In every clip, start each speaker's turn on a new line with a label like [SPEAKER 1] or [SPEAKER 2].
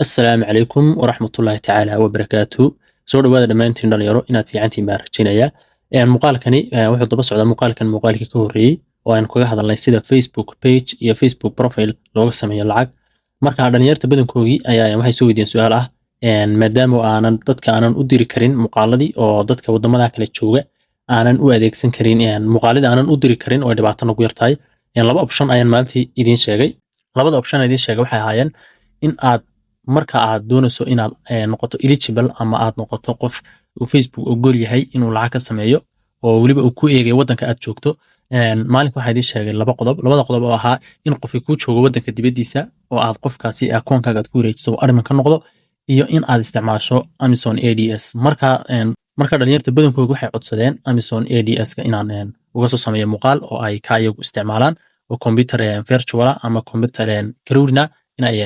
[SPEAKER 1] السلام عليكم ورحمة الله تعالى وبركاته soo dhawaada dhammaantiin dhalinyaro inaad fiicantiin baan rajaynayaa muuqaalkani wuxuu daba socdaa muuqaalkii ka horreeyey oo aan kaga hadalnay sida Facebook page iyo Facebook profile looga sameeyo lacag marka dhalinyarta badankoogii ayaa waxay soo weydiiyeen su'aal ah maadaama dadka aanan u diri karin muuqaaladii oo dadka wadamada kale jooga aanan u adeegsan karin muuqaalada aanan u diri karin oo dhibaato nagu yartahay laba option ayaan maalintii idiin sheegay labada option aan idiin sheegay waxay ahaayeen in aad marka aad doonayso inaad noqoto eligible ama aad noqoto qof uu Facebook ogol yahay inuu lacag ka sameeyo oo waliba uu ku eegay wadanka aad joogto maalinka waxaa idiin sheegay labada qodob oo ahaa in qofki ku joogo wadanka dibadiisa oo aad qofkaasi akoonkaaga aad ku wareejiso oo admin ka noqdo iyo in aad isticmaasho Amazon ADS marka dhalinyarta badankoodu waxay codsadeen Amazon ADS-ka inaan uga soo sameeyo muuqaal oo ay ka iyagu isticmaalaan oo computer virtual ama computer karuurina in ay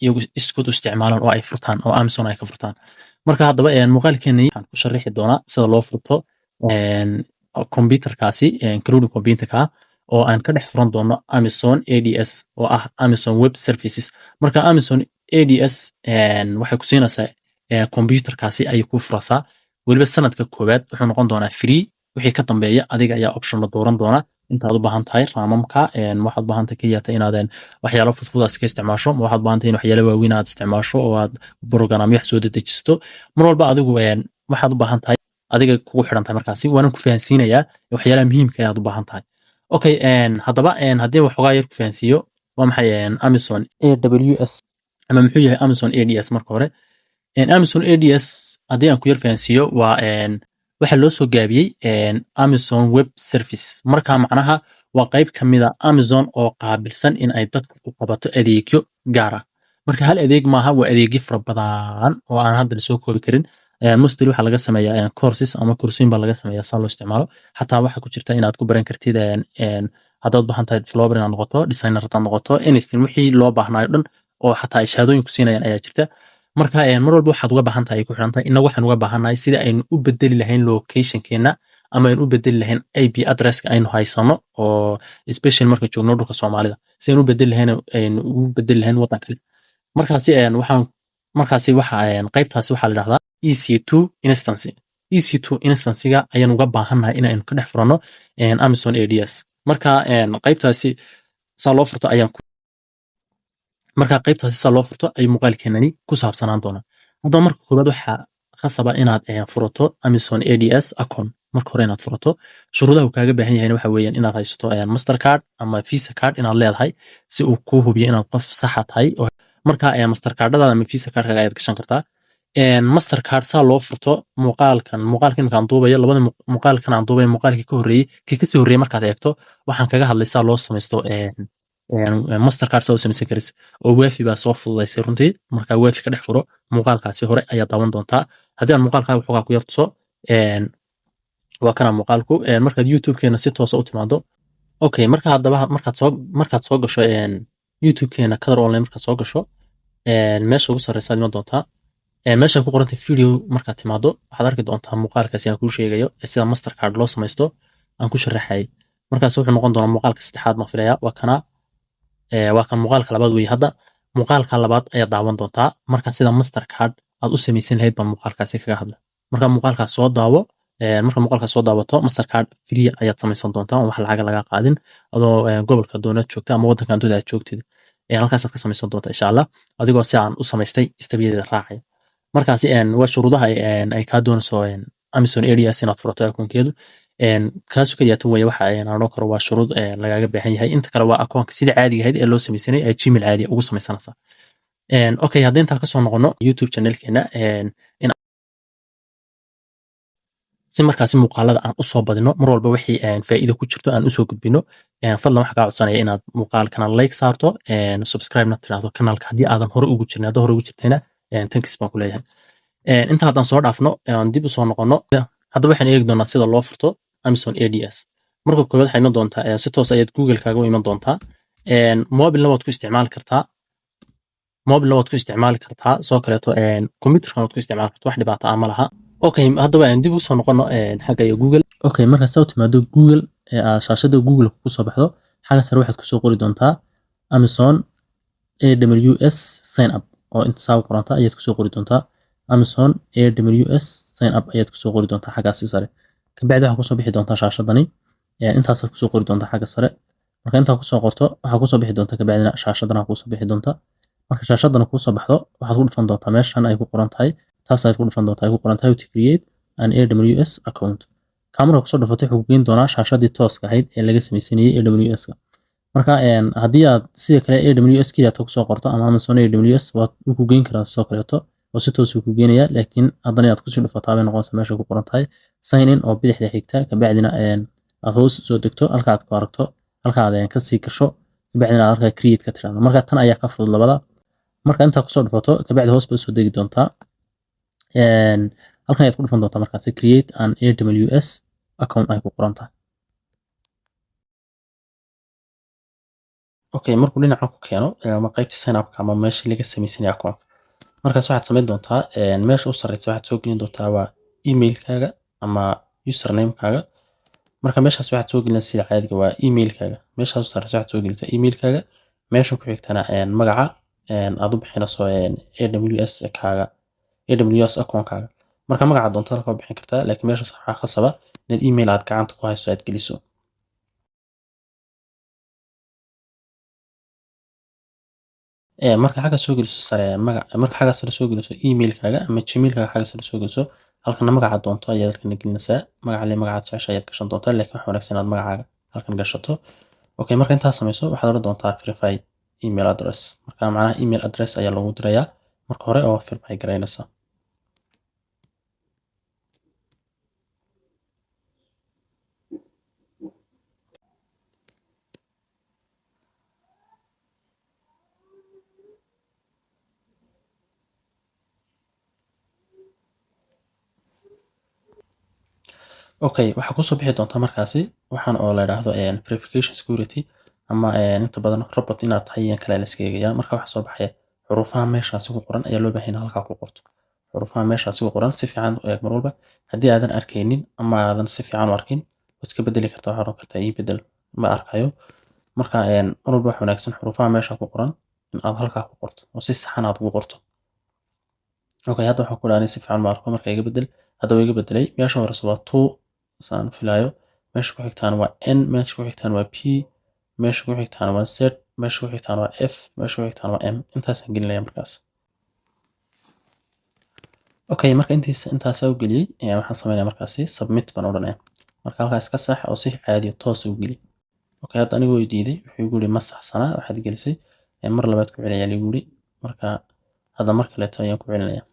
[SPEAKER 1] iyagu isku isticmaalaan oo ay furtaan oo Amazon ay ka furtaan marka haddaba muuqaalkeennii waxaan ku sharaxi doonaa sida loo furto computerkaasi karuuri computerka oo aan ka dhex furan doono Amazon ADS oo ah Amazon Web Services marka Amazon ADS waxay ku siinaysaa computerkaasi ay ku furaysaa waliba sanadka koowaad wuxuu noqon doonaa free wixii ka dambeeya adiga ayaa option la dooran doona intaad u baahan tahay raamamka waxaad u baahan tahay kaliya inaad waxyaalo fudfudaas ka isticmaasho waxaad u baahan tahay in waxyaalo waaweyn aad isticmaasho oo aad programyo wax soo dedejisto mar walba adigu waxaad u baahan tahay adiga kugu xiran tahay markaasi waanan ku fahansiinayaa waxyaalaha muhiimka aad u baahan tahay okay haddaba haddii waxoogaa yar ku fahansiiyo waa maxay Amazon AWS ama muxuu yahay Amazon ADS marka hore Amazon ADS haddii aan ku yar fahansiiyo waa waxa loo soo gaabiyey Amazon Web Services marka macnaha waa qayb kamid ah Amazon oo qaabilsan in ay dadka u qabato adeegyo gaar ah marka hal adeeg maaha waa adeegyo fara badan oo aan hadda soo koobi karin mostly waxa laga sameeyaa courses ama kursiin baa laga sameeyaa si loo isticmaalo xataa waxa ku jirta inaad ku baran kartid haddaad baahan tahay developer inaad noqoto designer inaad noqoto anything wixii loo baahnaayo dhan oo xataa ay shahaadooyin ku siinayaan ayaa jirta marka mar walba waxaad uga baahan tahay ku xiran tahay inagu waxaan uga baahannahay sida aynu u bedeli lahayn locationkeena ama aynu u bedeli lahayn IP addresska aynu haysano oo especially marka joogno dhulka Soomaalida si aynu u bedeli lahayn wadan kale markaasi waxa qaybtaasi waxa la yiraahdaa EC2 instance EC2 instance-ga ayaan uga baahannahay in aynu ka dhex furano Amazon ADS marka qaybtaasi saa loo furto ay muuqaalkeenani ku saabsanaan doona haddaba marka koobaad waxaa khasaba inaad furato Amazon ADS account marka hore inaad furato shuruudaha uu kaaga baahan yahay waxa weeyaan inaad haysato Mastercard ama Visa card inaad leedahay si uu ku hubiyo inaad qof sax tahay marka Mastercard-da ama Visa card-ka ayaad gashan kartaa Mastercard saa loo furto muuqaalkan markaan duubayo labada muuqaalkan aan duubayo muuqaalkii ka horreeyay ka soo horreeyay markaad eegto waxaan kaga hadlay saa loo samaysto Mastercard soo samaysan karis oo Wi-Fi baa soo fududeysay runtii marka Wi-Fi ka dhex furo muuqaalkaasi hore ayaa daawan doontaa haddii aan muuqaalkaaga waxoogaa ku yartuso waa kana muuqaalku markaad YouTube-keena si toos ah u timaado okay marka haddaba markaad soo gasho YouTube-keena Qadar Online markaad soo gasho meesha ugu sarreysa iman doontaa meesha ku qoranta video markaad timaado waxaad arki doontaa muuqaalkaasi aan kuu sheegayo sida Mastercard loo samaysto aan ku sharaxay markaas wuxuu noqon doonaa muuqaalka saddexaad ma filaya waa kan muuqaalka labaad weeye hadda muuqaalka labaad ayaa daawan doontaa marka sida Mastercard aad u samaysan lahayd baan muuqaalkaasi kaga hadla marka muuqaalkaas soo daawato Mastercard free ayaad samaysan doontaa oo wax lacag laga qaadin adoo gobolka doonaad joogta ama wadanka aad joogtid halkaas aad ka samaysan doontaa insha Allah adigoo si aan u samaystay istabiyeeda raacay markaasi waa shuruudaha ay ka doonayso Amazon ADS inaad furato akoonkeedu kaasu kaliya tan weeye waxa aan oran karo waa shuruud lagaaga baahan yahay inta kale waa akoonka sida caadiga ahayd ee loo samaysanay Gmail caadi ugu samaysanaysa okay haddii inta ka soo noqono YouTube channel-keena si markaasi muuqaalada aan u soo badino mar walba wixii faa'iido ku jirto aan u soo gudbino fadlan waxa ka codsanaya inaad muuqaalkana like saarto subscribe-na tiraahdo kanaalka haddii aadan hore ugu jirnay haddii hore ugu jirtayna thanks baan ku leeyahay inta haddaan soo dhaafno dib u soo noqono hadda waxaan eegi doonaa sida loo furto Amazon ADS marka koowaad waxay iman doontaa si toos ayaad Google-kaaga u iman doontaa mobile waad ku isticmaali kartaa soo kaleeto computer-kan waad ku isticmaali kartaa wax dhibaato ah ma laha okay haddaba aan dib u soo noqono xagga Google okay marka soo timaado Google shaashada Google ku soo baxdo xagga sare waxaad ku soo qori doontaa Amazon AWS sign up oo inta saa u qoranta ayaad kusoo qori doontaa Amazon AWS sign up ayaad kusoo qori doontaa xaggaasi sare. Kabacdi waxaa kusoo bixi doontaa shaashadani intaasaad kusoo qori doontaa xagga sare. Marka intaa kusoo qorto waxaa kusoo bixi doonta kabacdina shaashadana kusoo bixi doonta. Marka shaashadana kusoo baxdo waxaad ku dhufan doontaa meeshan ay ku qoran tahay taas ayaad ku dhufan doontaa ay ku qoran tahay to create an AWS account. Kaamira kusoo dhufatay wuxuu geyn doonaa shaashadii tooska ahayd ee laga samaysanayay AWS-ka. Marka haddii aad sidoo kale AWS kii aad kusoo qorto ama Amazon AWS waad ku geyn karaa sidoo kaleeto oo si toos ah ku geenaya laakiin haddana inaad kusii dhufataa bay noqonaysaa meesha ku qoran tahay sign in oo bidixda xigta kabacdina aad hoos soo degto halka aad ku aragto halka aad ka sii gasho kabacdina aad halka create ka tiraahdo. Marka tan ayaa ka fudud labada. Marka intaa kusoo dhufato kabacdi hoos baad soo degi doontaa halkan ayaad ku dhufan doontaa markaasi create an AWS account ay ku qoran tahay. Okay, markuu dhinaca ku keeno ama qaybta sign up ama meeshii laga samaysanay account. Markaas waxaad samayn doontaa meesha u sarreysa waxaad soo gelin doontaa waa email-kaaga ama username-kaaga. Marka meeshaas waxaad soo gelinaysaa sida caadiga waa email-kaaga. Meeshaas u sarreysa waxaad soo gelinaysaa email-kaaga. Meesha ku xigtana magaca aad u bixinayso AWS-kaaga AWS account-kaaga. Marka magaca doonto halka u bixin kartaa laakiin meeshaas waxaa khasaba inaad email aad gacanta ku hayso aad geliso. Marka xagga soo geliso sare marka xagga sare soo geliso email-kaaga ama gmail-kaaga xagga sare soo geliso halkan magaca doonto ayaad halkan gelinaysaa magacaad jecesha ayaad gashan doontaa laakiin waxa wanaagsan inaad magacaaga halkan gashato. Okay, marka intaas samayso waxaad oran doontaa verify email address. Marka macnaha email address ayaa lagu dirayaa marka hore oo verify garaynaysa. Okay, waxaa kusoo bixi doontaa markaasi waxaan oo la yiraahdo verification security ama inta badan robot inaad tahay iyo kale la iska eegayaa. Marka waxa soo baxaya xuruufaha meeshaasi ku qoran ayaa loo baahan yahay halka ku qorto. Xuruufaha meeshaasi ku qoran si fiican u eeg mar walba. Haddii aadan arkaynin ama aadan si fiican u arkin waad iska bedeli kartaa waxaad oran kartaa ii bedel ma arkayo. Marka mar walba waxa wanaagsan xuruufaha meesha ku qoran in aad halka ku qorto oo si sax ah aad ugu qorto. Okay, hadda waxaan ku dhaanay si fiican ma arko marka iga bedel. Hadda way iga bedelay meesha horeysa waa 2 saan filayo meesha ku xigtaan waa n meesha ku xigtaan waa p meesha ku xigtaan waa z meesha ku xigtaan waa f meesha ku xigtaan waa m intaasaan gelinaya markaas. Okay, marka intaas u geliyay waxaan sameynaa markaasi submit baan odhanaya. Marka halkaas ka sax oo si caadi ah toos u geli. Okay, hadda anigu way diiday wuxuu igu yiri ma saxsana waxaad gelisay mar labaad ku celinayaa liigu yiri marka hadda mar kale ayaan ku celinayaa.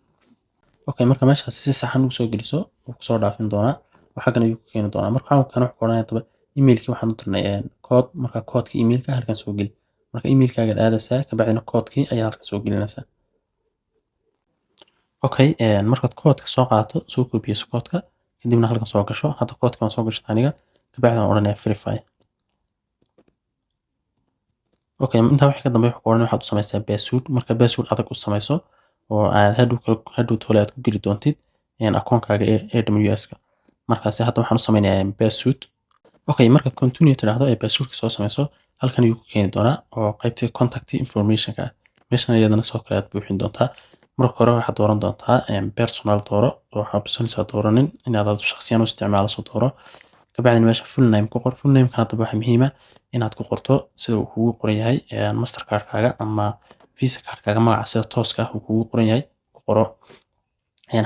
[SPEAKER 1] Okay, marka meeshaas si sax ah u soo geliso wuu ku soo dhaafin doonaa xaggan ayuu ku keeni doonaa. Marka waxaan kan wax ku qoranayaa daba email-kii waxaan u dirnay code marka code-kii email-ka halkan soo geli. Marka email-kaaga aadaysaa kabacdina code-kii ayaa halkan soo gelinaysaa. Okay, markaad code-ka soo qaadato soo koobiyeyso code-ka kadibna halkan soo gasho hadda code-ka waan soo gashatay aniga kabacdi waan odhanayaa verify. Okay, intaa wixii ka dambeeya wuxuu ku oranaya waxaad u samaysaa password marka password adag u samayso oo aad hadhow tole aad ku geli doontid account-kaaga AWS-ka. Markaasi hadda waxaan u sameynayaa password. Okay, marka continue tiraahdo ee password-ka soo samayso halkan ayuu ku keeni doonaa oo qaybtii contact information-ka meeshan iyadana soo kale aad buuxin doontaa. Marka hore waxaad dooran doontaa personal dooro oo waxaad bisanaysaa dooranin inaad shakhsiyan u isticmaalaso dooro. Kabacdina meesha full name ku qor full name-kan hadda waxa muhiim ah inaad ku qorto sida uu kugu qoran yahay mastercard-kaaga ama visa card-kaaga magaca sida tooska ah uu kugu qoran yahay ku qoro.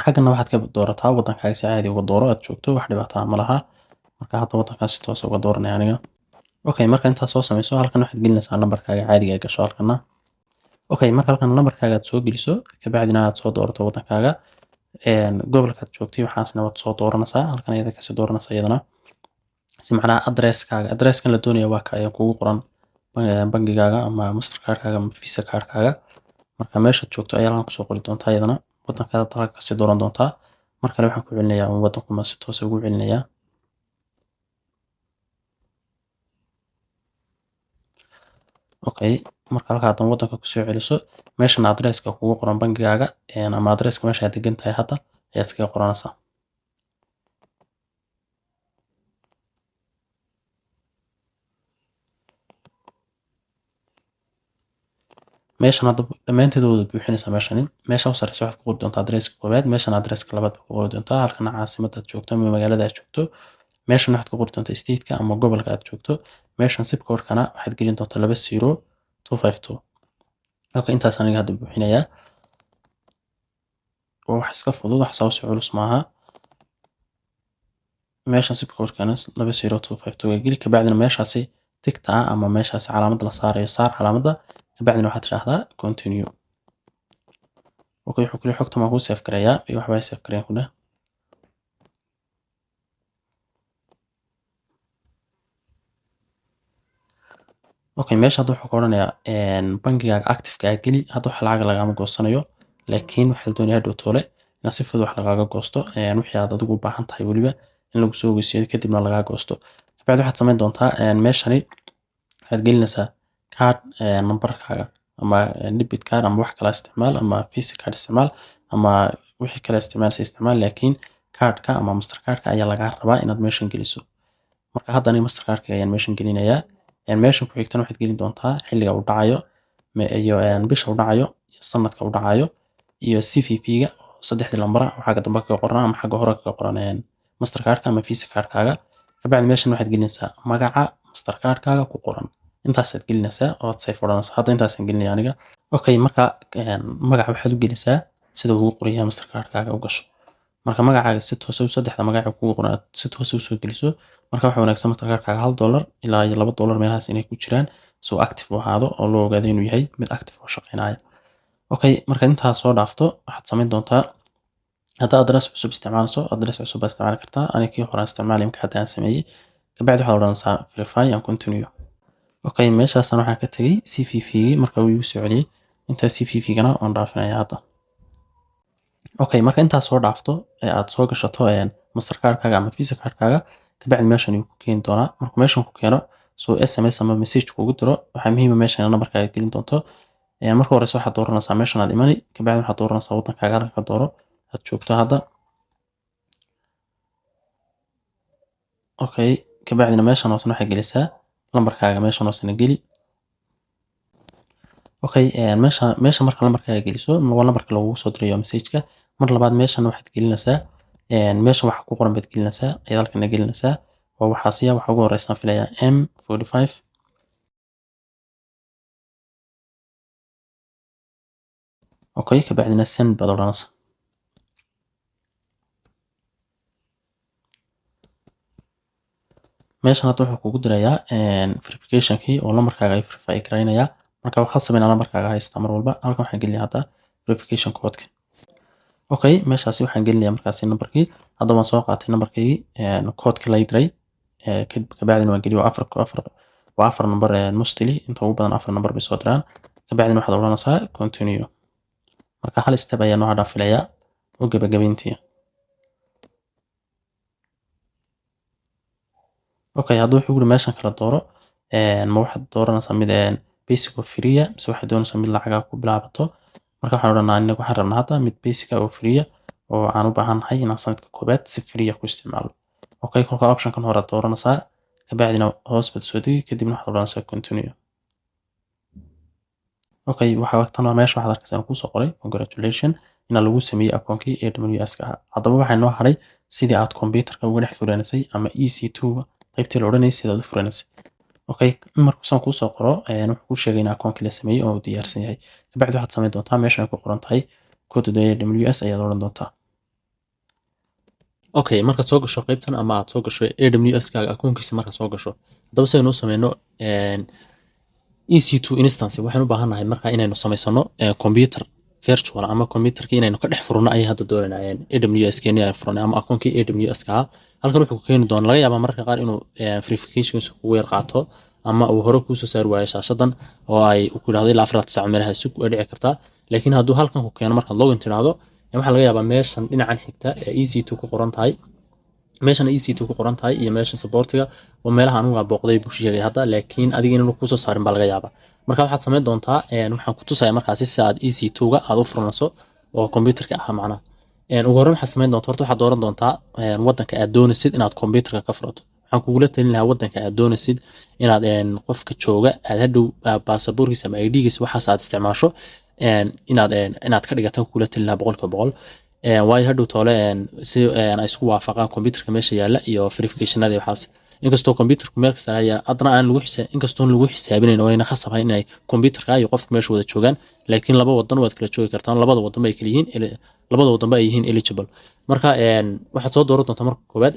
[SPEAKER 1] Xaggana waxaad ka doorataa waddankaaga si caadi uga dooro aad joogto wax dhibaato ah ma laha. Marka hadda waddankaas si toos ah uga dooranaya aniga. Okay, marka intaas soo samayso halkan waxaad gelinaysaa lambarkaaga caadiga ah gasho halkana. Okay, marka halkan lambarkaaga aad soo geliso kabacdina aad soo doorato waddankaaga gobolkaad joogtay waxaasna waad soo dooranaysaa halkan iyada kasii dooranaysaa iyadana. Si macnaha address-kan la doonayo waa ka ayaa kugu qoran bangigaaga ama mastercard-kaaga ama visa card-kaaga. Marka meeshaad joogto ayaa halkan kusoo qori doontaa iyadana waddankaada halka kasii dooran doontaa. Mar kale waxaan ku celinayaa waddankuma si toos ah ugu celinayaa. Okay, marka halka aad waddanka ku soo celiso meeshan address-ka kugu qoran bangigaaga ama address-ka meesha aad degan tahay hadda ayaad iskaga qoranaysaa. meeshan hadda dhammaanteed wada buuxinaysaa meeshani meesha u sareysa waxaad ku qori doontaa adresska koowaad meeshan adresska labaad ku qori doontaa halkan caasimada aad joogto ama magaalada aad joogto meeshan waxaad ku qori doontaa stateka ama gobolka aad joogto meeshan zip code-kana waxaad gelin doontaa 20252 halka intaas aniga hadda buuxinayaa oo wax iska fudud wax soo culus maaha meeshan zip code-kana 20252 geli ka bacdina meeshaasi tigta ama meeshaasi calaamad la saarayo saar calaamada ka bacdina waxaad tiraahdaa continue okay wuxuu kale xogta ma ku save gareeyaa iyo waxba ay save gareeyaan kuna okay meesha hadda wuxuu ka oranayaa bangigaaga active-ka geli hadda wax lacag lagama goosanayo laakiin waxaad doonayaa hadhow toole in si fudud wax lagaaga goosto wixii aad adigu u baahan tahay waliba in lagu soo ogeysiiyo kadibna lagaa goosto kabacdi waxaad samayn doontaa meeshani waxaad gelinaysaa card numberkaaga ama debit card ama wax kale isticmaal ama visa card isticmaal ama wixii kale isticmaal laakiin cardka ama mastercardka ayaa lagaa rabaa inaad meeshan geliso marka hadda aniga mastercardka ayaan meeshan gelinayaa meeshan ku xigtana waxaad gelin doontaa xilliga uu dhacayo iyo bisha uu dhacayo iyo sanadka uu dhacayo iyo CVV-ga saddexdii lambar waxa dambe ka qoran ama xagga hore ka qoran mastercardka ama visa cardkaaga kabacdi meeshan waxaad gelinaysaa magaca mastercardkaaga ku qoran intaasaad gelinaysaa oo aad save odhanaysaa hadda intaasaan gelinayaa aniga okay marka magaca waxaad u gelisaa sida uu qoran yahay mastercardkaaga u gasho marka magacaaga si toos ah saddexda magac kugu qoran si toos ah u soo geliso marka waxa wanaagsan mastercardkaaga $1 ilaa iyo $2 meelahaas inay ku jiraan soo active u ahaado oo loo ogaado inuu yahay mid active oo shaqeynaya okay marka intaas soo dhaafto waxaad samayn doontaa hadda adres cusub isticmaalso adres cusub baad isticmaali kartaa aniga hore isticmaalay marka hadda aan sameeyay kabacdi waxaad odhanaysaa verify and continue okay meeshaasna waxaan ka tagay CVV marka uu igu soo celiyay inta CVV-gana waan dhaafinayaa hadda okay marka intaas soo dhaafto aad soo gashato mastercardkaaga ama visa cardkaaga kabacdi meeshan uu ku keeni doonaa marka meeshan ku keeno soo SMS ama message kugu diro waxa muhiim ah meeshan numberkaaga gelin doonto marka hore waxaad dooranaysaa meeshan aad imani kabacdi waxaad dooranaysaa wadankaaga halka ka dooro aad joogto hadda okay kabacdina meeshan hoosna waxaad gelisaa lambarkaaga meeshan hoosna geli okay meesha marka lambarkaaga geliso waa lambarka lagu soo dirayo message-ka mar labaad meeshan waxaad gelinaysaa meeshan waxa ku qoran baad gelinaysaa ayaad halkan gelinaysaa waa waxa ugu horeysan filayaa M45 okay kabacdina send baad odhanaysaa meeshan hadda wuxuu kugu dirayaa verification key oo lambarkaaga ay verify gareynayaa marka waxaad sameynaa lambarkaaga haysta mar walba halkan waxaan gelinayaa hadda verification code-ka okay meeshaasi waxaan gelinayaa markaasi numberkii hadda waan soo qaatay numberkii code-ka la diray kabacdina waan geliyay waa afar number mostly inta ugu badan afar number bay soo diraan kabacdina waxaad odhanaysaa continue marka hal step ayaa noo hadhaa filayaa oo gabagabayntii okay hadda wuxuu yiri meeshan kala dooro ma waxaad dooranaysaa mid basic oo free mise waxaad doonaysaa mid lacag ku bilaabato marka waxaan odhanaa anagu waxaan rabnaa hadda mid basic oo free oo aan u baahanahay inaan sanadka koobaad si free ku isticmaalo okay kolka option-kan hore dooranaysaa kabacdina hoos baad soo degi kadibna waxaad odhanaysaa continue okay waxa tan meesha waxaad arkaysaa ku soo qoray congratulation in lagu sameeyay account-kii AWS-ka haddaba waxay noo haray sidii aad computer-ka uga dhex furaysay ama EC2 qaybtii la oranayay sida aad u furaysay okay markuu soo ku soo qoro wuxuu ku sheegay in account-kii la sameeyay oo diyaarsan yahay kabacdi waxaad samayn doontaa meeshan ku qoran tahay code AWS ayaad oran doontaa okay marka soo gasho qaybtan ama aad soo gasho AWS-kaaga account-kiisa marka soo gasho haddaba si aynu u sameeyno EC2 instance waxaan u baahanahay marka inaynu samaysano computer virtual ama computerka inaynu ka dhex furno ay hadda dooranayeen AWS-keena ay furnay ama account-kii AWS-ka halkan wuxuu ku keeni doonaa laga yaabaa marka qaar inuu verification ugu yar qaato ama uu hore ku soo saar waayo shaashadan oo ay ku yiraahdo ilaa 49 meelaha sug way dhici kartaa laakiin hadduu halkan ku keeno marka login tiraahdo waxa laga yaabaa meeshan dhinacan xigta ee EC2 ku qoran tahay meeshan EC2 ku qoran tahay iyo meeshan supportiga oo meelaha anigu aan booqday buu sheegay hadda laakiin adiga inuu ku soo saarin baa laga yaabaa marka waxaad sameyn doontaa waxaan ku tusayaa markaasi si aad EC2-ga aad u furnayso oo computerka ah macnaha ugu horreyn waxaad sameyn doontaa horta waxaad dooran doontaa wadanka aad doonaysid inaad computerka ka furato waxaan kugula talin lahaa wadanka aad doonaysid inaad qofka jooga aad hadhow baasaboorkiisa ama ID-giisa waxaas aad isticmaasho inaad ka dhigatan kugula talin lahaa 100% waayo hadhow toole si ay isku waafaqaan computerka meesha yaala iyo verificationada waxaas inkastoo computerku meel kasta adna aan lagu xisaabinayn oo ayna khasab ahayn inay computerka iyo qofka meesha wada joogaan laakiin laba wadan waad kala joogi kartaan labada wadan ay kala yihiin labada wadan ay yihiin eligible marka waxaad soo dooran doontaa marka koobaad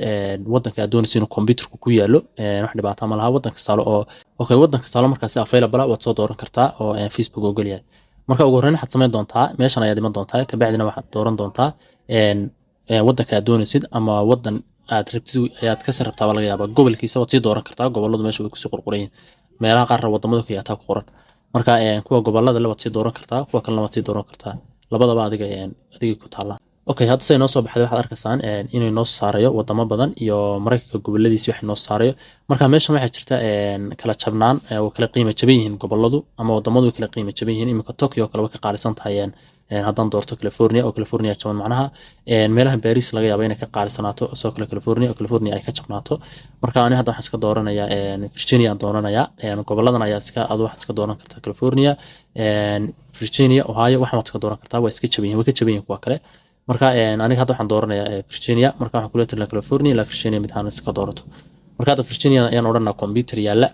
[SPEAKER 1] wadanka aad doonaysid inuu computerku ku yaalo wax dhibaato ma laha wadan kasta oo okay wadan kasta markaas available waad soo dooran kartaa oo Facebook oo galiya marka ugu horreyn waxaad sameyn doontaa meeshan ayaad iman doontaa ka bacdina waxaad dooran doontaa wadanka aad doonaysid ama wadan aad rabtid ayaad ka sarabtaa laga yaabaa gobolkiisa waad sii dooran kartaa goboladu meesha way ku sii qorqorayeen meelaha qaar wadamada kale ayaa ku qoran marka kuwa gobolada la waad sii dooran kartaa kuwa kalena waad sii dooran kartaa labadaba adiga ku taala okay hadda say noo soo baxday waxaad arkaysaan inuu noo saarayo wadamo badan iyo Mareykanka goboladiisa wax noo saarayo marka meeshan waxa jirta kala jabnaan oo kala qiimo jaban yihiin goboladu ama wadamadu kala qiimo jaban yihiin imika Tokyo kala ka qaalisan tahay haddaan doorto California jaban macnaha meelaha Paris laga yaabo inay ka qaalisanaato soo kale California ay ka jabnaato marka ani hadda waxaan iska dooranayaa Virginia aan dooranayaa goboladan ayaa waxaad iska dooran kartaa California Virginia Ohio waxaad iska dooran kartaa waa iska jaban yihiin way ka jaban yihiin kuwa kale marka aniga hadda waxaan dooranayaa Virginia marka waxaan kula talinayaa California la Virginia mid aan iska doorato marka hadda Virginia ayaan oranaa computer yaala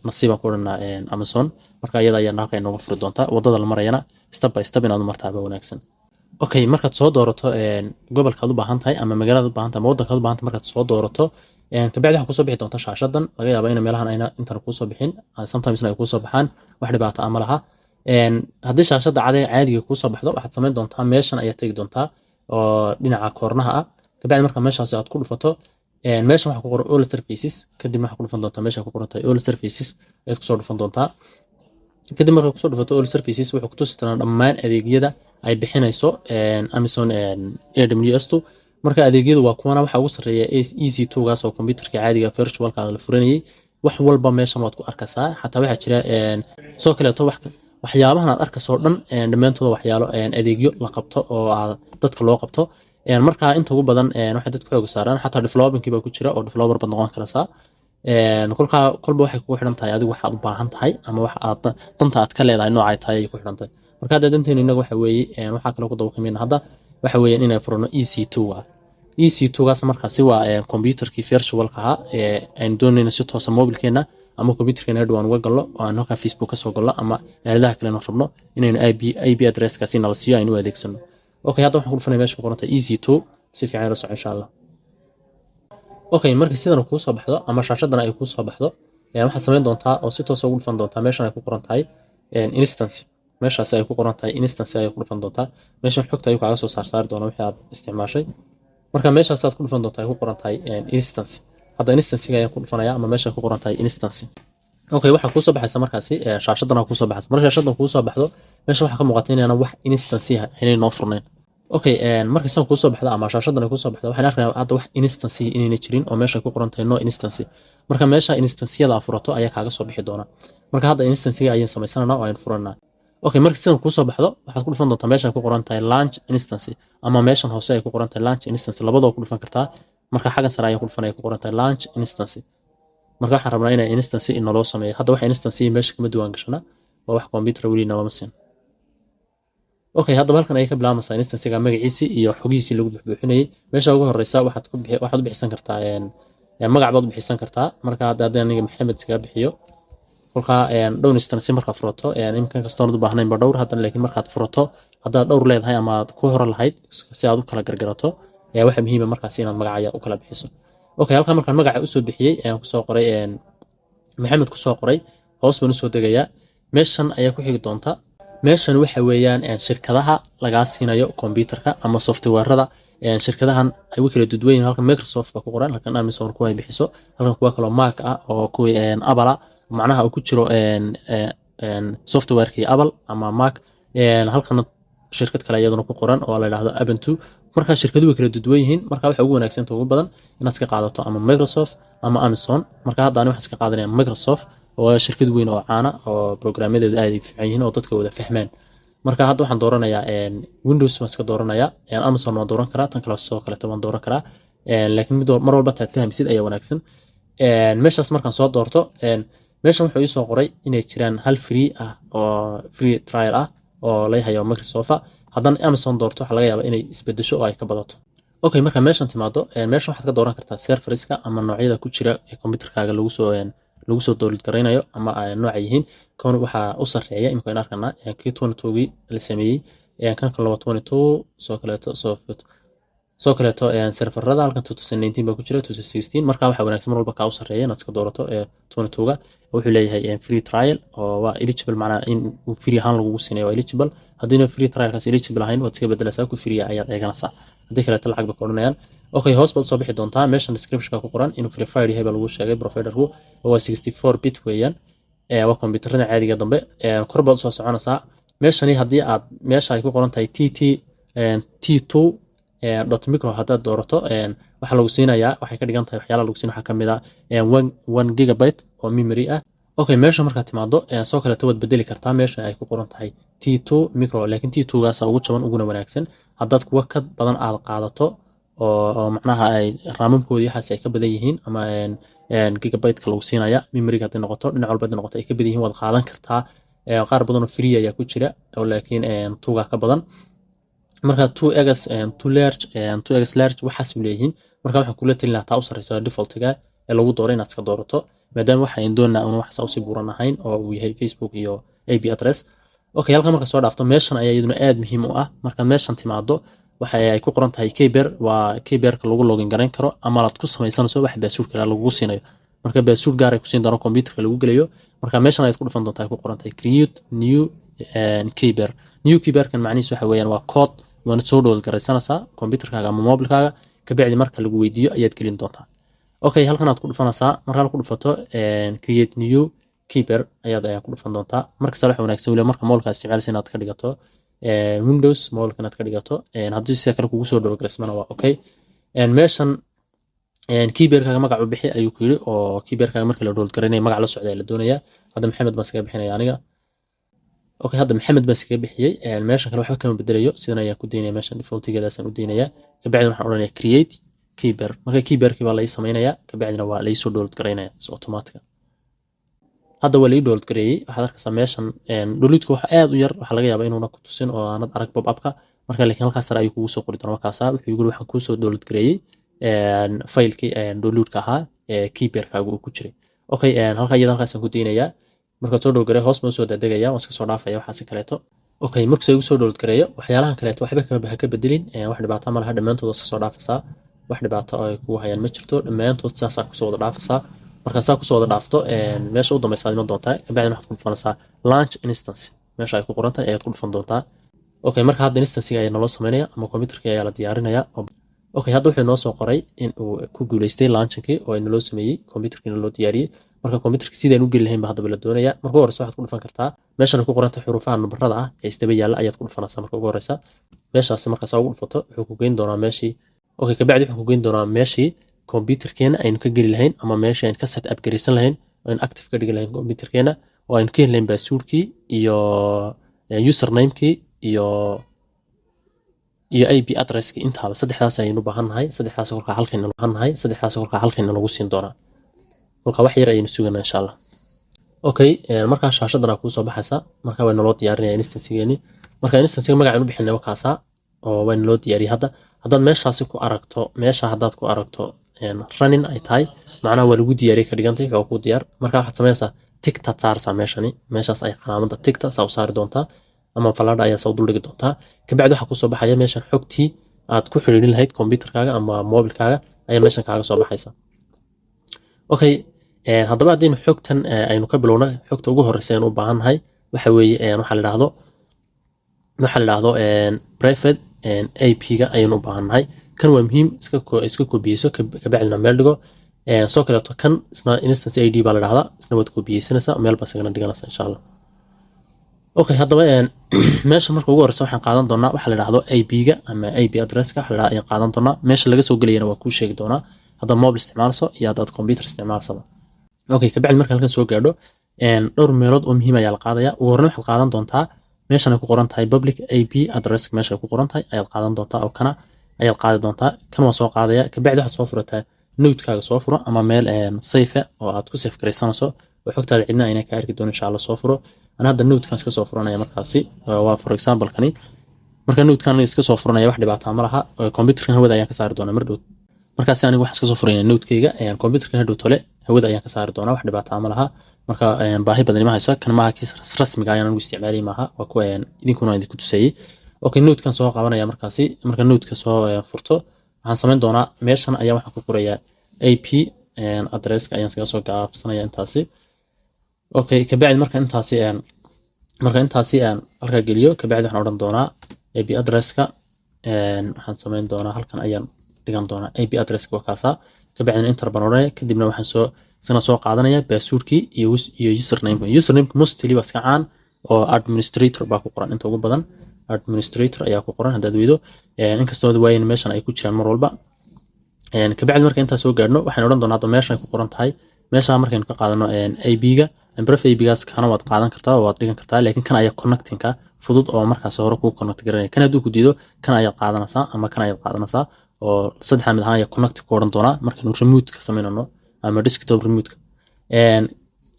[SPEAKER 1] nasiibaan ku oranaa Amazon marka iyada ayaa naaqay nooga furi doonta wadada la marayana step by step inaad martaaba wanaagsan okay markaad soo doorato gobolka aad u baahan tahay ama magaalada u baahan tahay ama wadanka aad u baahan tahay markaad soo doorato ka bacdi waxa ku soo bixi doonta shaashadan laga yaabo in meelahan ayna inta ku soo bixin sometimes ay ku soo baxaan wax dhibaato ama laha haddii shaashada caadiga ku soo baxdo waxaad sameyn doontaa meeshan ayaa tagi doontaa oo dhinaca koornaha ah ka bacdi marka meeshaas aad ku dhufato meeshan waxa ku qoran all services kadib waxa ku dhufan doontaa meesha ku qoran tahay all services aad ku soo dhufan doontaa kadib marka ku soo dhufato all services wuxuu ku tusi doonaa dhammaan adeegyada ay bixinayso Amazon AWS marka adeegyadu waa kuwana waxa ugu sareeya EC2 gaas oo computerka caadiga virtualka la furanayay wax walba meeshan waad ku arkaysaa xataa waxa jira soo kale waxyaabahan aad arkayso dhan dhamaantooda waxyaalo adeegyo la qabto oo dadka loo qabto marka inta ugu badan waxa dadku xoog saaraan xataa development baa ku jira oo developer bad noqon karaysa kolba waxay ku xidhan tahay adigu waxaad u baahan tahay ama wax aad danta aad ka leedahay nooc ay tahay ku xidhan tahay marka danteena inaga waxa weeye waxa kale ku dawaqameena hadda waxa weeye inay furano EC2 EC2 gaas markaasi waa computerkii virtualka ah aan doonayna si toos ah mobilkeena ama computerkeena dhawaan uga galno oo aan halka Facebook ka soo galno ama aaladaha kale aan rabno inaynu IP address kaasi nala siiyo aynu adeegsano okay hadda waxaan ku dhufanay meesha ku qoran tahay EC2 si fiican la soco insha Allah okay marka sidan ku soo baxdo ama shaashadan ay ku soo baxdo waxaad sameyn doontaa oo si toos ah ugu dhufan doontaa meeshan ay ku qoran tahay instance meeshaas ay ku qoran tahay instance ay ku dhufan doontaa meeshan xogta ay kaaga soo saari doona wixii aad isticmaashay marka meeshaas aad ku dhufan doontaa ay ku qoran tahay instance hadda instance ayaan ku dhufanaya ama meesha ku qoran tahay instance okay waxa ku soo baxaysa markaasi shaashadan ku soo baxaysa marka shaashadan ku soo baxdo meesha waxa ka muuqata in aan wax instance ah inay noo furnayn okay marka san ku soo baxdo ama shaashadan ku soo baxdo waxaan arkayaa hadda wax instance inay jirin oo meesha ku qoran tahay no instance marka meesha instance-yada furato ayaa kaaga soo bixi doona marka hadda instance-ga ayaan sameysanaynaa oo ayaan furanaa okay marka sidan ku soo baxdo waxaad ku dhufan doontaa meesha ku qoran tahay launch instance ama meeshan hoose ay ku qoran tahay launch instance labadoo ku dhufan kartaa marka xagan sare ay ku dhufan ay ku qoran tahay launch instance marka waxaan rabnaa inay instance in loo sameeyo hadda wax instance meesha kama duwan gashana waa wax computer wali nama siin okay hadda halkan ay ka bilaabmaysaa instance-ga magaciisa iyo xogihiisa lagu buuxinayay meesha ugu horeysa waxaad u bixisan kartaa magac baad u bixisan kartaa marka hadda aniga Maxamed iska bixiyo kolka dhowr instance marka furato imkan kasta oo u baahnayn ba dhowr hadan laakiin markaad furato hadda dhowr leedahay ama aad ku hor lahayd si aad u kala gargarato waxa muhiim ah markaas inaad magacaya u kala bixiso okay halka markaan magaca u soo bixiyay ku soo qoray Maxamed ku soo qoray hoos baan u soo degayaa meeshan ayaa ku xigi doonta meeshan waxa weeyaan shirkadaha laga siinayo computerka ama software-rada shirkadahan ay u kala duduwayn halka Microsoft ku qoran halkan Amazon ku ay bixiso halkan kuwa kale Mac oo kuwa Apple macnaha uu ku jiro software-kii Apple ama Mac halkan shirkad kale iyaduna ku qoran oo la yiraahdo Ubuntu marka shirkaduhu kala duduwan yihiin marka waxa ugu wanaagsan ugu badan inaad iska qaadato ama Microsoft ama Amazon marka hadda aan wax iska qaadanaya Microsoft oo shirkad weyn oo caana oo programmadeedu aad u fiican yihiin oo dadka wada fahmaan marka hadda waxaan dooranayaa Windows waan iska dooranayaa Amazon waan dooran karaa tan kale soo kale waan dooran karaa laakiin mid mar walba taad fahmisid ayaa wanaagsan meeshaas markaan soo doorto meeshan wuxuu ii soo qoray inay jiraan hal free ah oo free trial ah oo laga hayo Microsoft haddana Amazon doorto waxa laga yaabaa inay isbedesho oo ay ka badato okay marka meeshan timaado meeshan waxaad ka dooran kartaa serverska ama noocyada ku jira ee computerkaaga lagu soo download gareynayo ama ay nooc yihiin kan waxa u sareeya in aan arkana kii 22 la sameeyay kan 22 soo kaleeto serverada halkan 2019 baa ku jira 2016 marka waxa wanaagsan mar walba ka u sareeya inaad iska doorato 22ga wuxuu leeyahay free trial oo waa eligible macna in uu free ahaan lagu siinayo eligible hadii free trial kaas eligible ahayn waad iska bedelaysaa ku free ayaad eeganaysaa hadii kale lacag ba koodnayaan okay hoos baad soo bixi doontaa meeshan description-ka ku qoran inuu free file yahay baa lagu sheegay provider-ku waa 64 bit weeyaan waa kombiyuutarada caadiga dambe kor baad soo soconaysaa meeshani hadii aad meesha ay ku qoran tahay T2 .micro haddaad doorato waxa lagu siinayaa waxay ka dhigan tahay waxyaalaha lagu siin waxa kamid ah 1 gigabyte oo memory ah okay meesha marka timaado soo kale taad bedeli kartaa meesha ay ku qoran tahay T2 micro laakiin T2 gaas ugu jaban ugu wanaagsan haddaad kuwa ka badan aad qaadato oo macnaha ay raamamkoodii waxaas ay ka badan yihiin ama gigabyte ka lagu siinaya memory hadii noqoto dhinac walba noqoto ay ka badan yihiin wad qaadan kartaa qaar badan oo free ayaa ku jira oo laakiin 2ga ka badan marka 2x large waxaas u leeyihiin marka waxaan kula talin lahaa taa u sareysa default-ga ee lagu dooray inaad iska doorato maadaama waxa ay doonaa inuu wax soo buuran ahayn oo uu yahay Facebook iyo IP address okay halka marka soo dhaafto meeshan ayaa iyaduna aad muhiim u ah marka meeshan timaado waxa ay ku qoran tahay Keyber waa Keyberka lagu login garan karo ama aad ku samaysanayso wax password kale lagu siinayo marka password gaar ah ku siin doono computerka lagu galayo marka meeshan ay ku dhufan doontaa ku qoran tahay create new Keyber new Keyberkan macnihiisu waxa weeyaan waa code waana soo download garaysanaysaa computerkaaga ama mobilkaaga ka bacdi marka lagu weydiiyo ayaad gelin doontaa okay halkan aad ku dhufanaysaa marka aad ku dhufato create new Keyber ayaad ku dhufan doontaa marka waxa wanaagsan waliba marka mobilka isticmaalaysa inaad ka dhigato Windows mobilka inaad ka dhigato haddii si kale kugu soo download garaysmana waa okay meeshan Keyberkaaga magac u bixi ayuu ku yiri oo Keyberkaaga marka la download gareynayo magac la socda la doonaya hadda Maxamed baan iskaga bixinaya aniga okay hadda Maxamed baan iskaga bixiyay meeshan kale waxba kama bedelayo sidan ayaan ku deynaya meeshan default-geedaasan u deynaya ka bacdi waxaan oranayaa create Keyber marka Keyberkii waa la ii sameynaya ka bacdina waa la ii soo download gareynaya si automatic hadda waa la ii download gareeyay waxaad arkaysaa meeshan downloadku waxa aad u yar waxa laga yaabaa inuu ku tusin oo aanad arag pop-up-ka marka laakiin halkaas sare ayuu kugu soo qori doonaa markaas wuxuu yiri waxaan ku soo download gareeyay file-kii download-ka ahaa Keyberkaaga uu ku jiray okay halka iyada halkaas aan ku deynayaa marka soo download gareeyo hoos ma soo dadegaya waan iska soo dhaafaya waxaas kaleeto okay marka soo soo download gareeyo waxyaalahan kaleeto waxba ka bedelin wax dhibaato ma laha dhamaantood iska soo dhaafaysaa wax dhibaato ay ku hayaan ma jirto dhamaantood saas ku soo wada dhaafaysaa marka saa ku soo wada dhaafto meesha u dambaysa ma doontaa ka bacdina waxaad ku dhufanaysaa launch instance meesha ay ku qoran tahay ayaad ku dhufan doontaa okay marka hadda instance-ga ayaa naloo sameynaya ama computerka ayaa la diyaarinaya okay hadda wuxuu noo soo qoray in uu ku guuleystay launching-kii oo naloo sameeyay computerkii naloo diyaariyay marka computerka sidaan u geli lahayn ba hadda la doonaya marka horeysa waxaad ku dhufan kartaa meeshan ku qoran tahay xuruufaha numbarada ah ee istaba yaala ayaad ku dhufanaysaa marka ugu horeysa meeshaas marka soo ugu dhufato wuxuu ku geyn doonaa meeshii okay ka bacdi wuxuu ku geyn doonaa meeshii computerkeena aynu ka geli lahayn ama meeshii aynu ka set up gareysan lahayn oo aynu active ka dhigi lahayn computerkeena oo aynu ka heli lahayn password-kii iyo username-kii iyo IP address-kii intaaba saddexdaas ayaynu u baahannahay saddexdaas kolka halkan u baahannahay saddexdaas kolka halkan lagu siin doonaa kolka wax yar ayaynu suganaa insha Allah okay marka shaashadana ku soo baxaysa marka way naloo diyaarinayaa instance-geeni marka instance-ga magaca u bixinay wakaasa oo way naloo diyaariyay haddaad meeshaasi ku aragto meesha haddaad ku aragto running ay tahay macnaha waa lagu diyaariyay ka dhigantay oo ku diyaar marka waxaad sameynaysaa tigta saarsa meeshaas ay calaamadda tigta soo saari doontaa ama falaadha ayaa soo duldhigi doontaa ka bacdi waxa ku soo baxaya meeshan xogtii aad ku xiriirin lahayd computerkaaga ama mobilkaaga ayaa meeshan kaaga soo baxaysa okay haddaba hadaynu xogtan aynu ka bilowna xogta ugu horeysa aynu u baahannahay waxa weeye waxa la yiraahdo private IP-ga ayaynu u baahannahay kan waa muhiim iska koobiyeyso ka bacdina meel dhigo soo kaleeto kan isna instance ID baa la yiraahdaa isna waad koobiyeysanaysaa meel baa isagana dhiganaysaa insha Allah okay haddaba meesha marka ugu horeysa waxaan qaadan doonaa waxa la yiraahdo IP-ga ama IP address-ka waxa la yiraahdo ayaan qaadan doonaa meesha laga soo galayana waa ku sheegi doonaa hadda mobile isticmaalso iyo hadda computer isticmaalso okay ka bacdi marka halkan soo gaadho dhowr meelood oo muhiim ah ayaa la qaadaya ugu horreyn waxaad qaadan doontaa meeshan ay ku qoran tahay public IP address meesha ay ku qoran tahay ayaad qaadan doontaa oo kana ayaad qaadi doontaa kan waa soo qaadaya ka bacdi waxaad soo furataa node-kaaga soo furo ama meel safe oo aad ku save garaysanayso oo xogtaada cidna ayna ka arki doonin insha Allah soo furo ana hadda node-kan iska soo furanaya markaasi waa for example kani marka node-kan iska soo furanaya wax dhibaato ma laha computerkan hawada ayaan ka saari doonaa mar dhow markaasi anigu waxaan iska soo furayna node-kayga computerkan hadhow tole hawada ayaan ka saari doonaa wax dhibaato ma laha marka baahi badan ma hayso kan maaha kiis rasmiga ayaan ugu isticmaalay maaha waa kuwa idinkuna idinku tusayay okay node-kan soo qabanaya markaasi marka node-ka soo furto waxaan samayn doonaa meeshan ayaa waxaan ku qorayaa ap address-ka ayaan iskaga soo gaabsanaya intaasi okay kabacdi marka intaasi halka geliyo kabacdi waxaan odhan doonaa ap address-ka waxaan samayn doonaa halkan ayaan dhigan doonaa ap address-ka waa kaasa kabacdina enter baan odhanaya kadibna waxaan soo qaadanaya password-kii iyo username mostly waa iska caan oo administrator baa ku qoran inta ugu badan administrator ayaa ku qoran haddaad weydo inkastoo waayin meeshan ay ku jiraan mar walba kabacdi marka intaa soo gaadhno waxaan odhan doonaa hadda meeshan ay ku qoran tahay meesha markaynu ka qaadano ab-ga bref ab-gaas kana waad qaadan kartaa waad dhigan kartaa laakiin kan ayaa connecting-ka fudud oo markaas hore kuu connect garanaya kan hadduu ku diido kan ayaad qaadanaysaa ama kan ayaad qaadanaysaa oo saddex mid ahaan ayaa connect ku odhan doonaa markaynu remote ka samaynano ama desktop remote-ka